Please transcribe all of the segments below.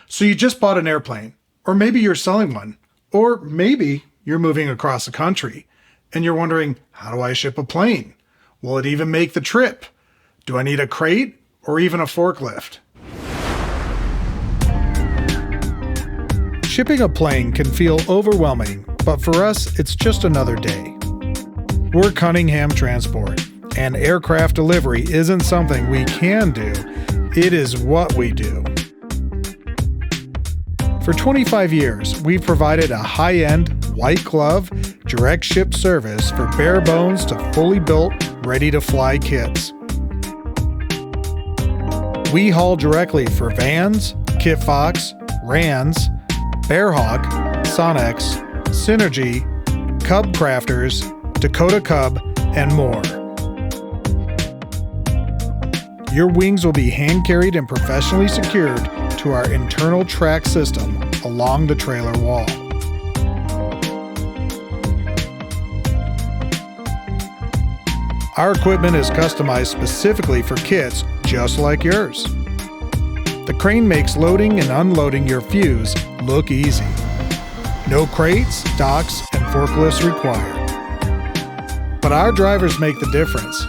So you just bought an airplane, or maybe you're selling one, or maybe you're moving across the country and you're wondering, how do I ship a plane? Will it even make the trip? Do I need a crate or even a forklift? Shipping a plane can feel overwhelming, but for us, it's just another day. We're Cunningham Transport, and aircraft delivery isn't something we can do, it is what we do. For 25 years, we've provided a high-end, white-glove, direct ship service for bare bones to fully built, ready-to-fly kits. We haul directly for Vans, Kitfox, Rands, Bearhawk, Sonex, Synergy, Cub Crafters, Dakota Cub, and more. Your wings will be hand-carried and professionally secured to our internal track system along the trailer wall. Our equipment is customized specifically for kits just like yours. The crane makes loading and unloading your fuse look easy. No crates, docks, and forklifts required. But our drivers make the difference.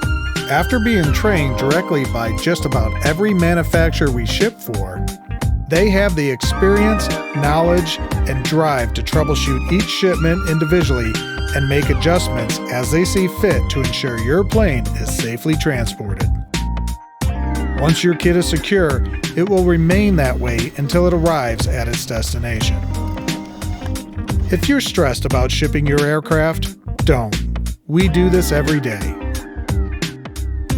After being trained directly by just about every manufacturer we ship for, they have the experience, knowledge, and drive to troubleshoot each shipment individually and make adjustments as they see fit to ensure your plane is safely transported. Once your kit is secure, it will remain that way until it arrives at its destination. If you're stressed about shipping your aircraft, don't. We do this every day.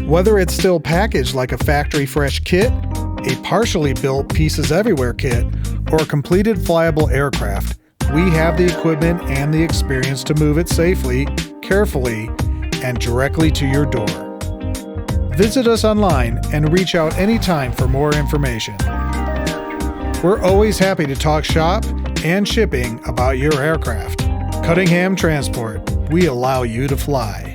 Whether it's still packaged like a factory fresh kit, a partially built Pieces Everywhere kit, or a completed flyable aircraft, we have the equipment and the experience to move it safely, carefully, and directly to your door. Visit us online and reach out anytime for more information. We're always happy to talk shop and shipping about your aircraft. Cunningham Transport, we allow you to fly.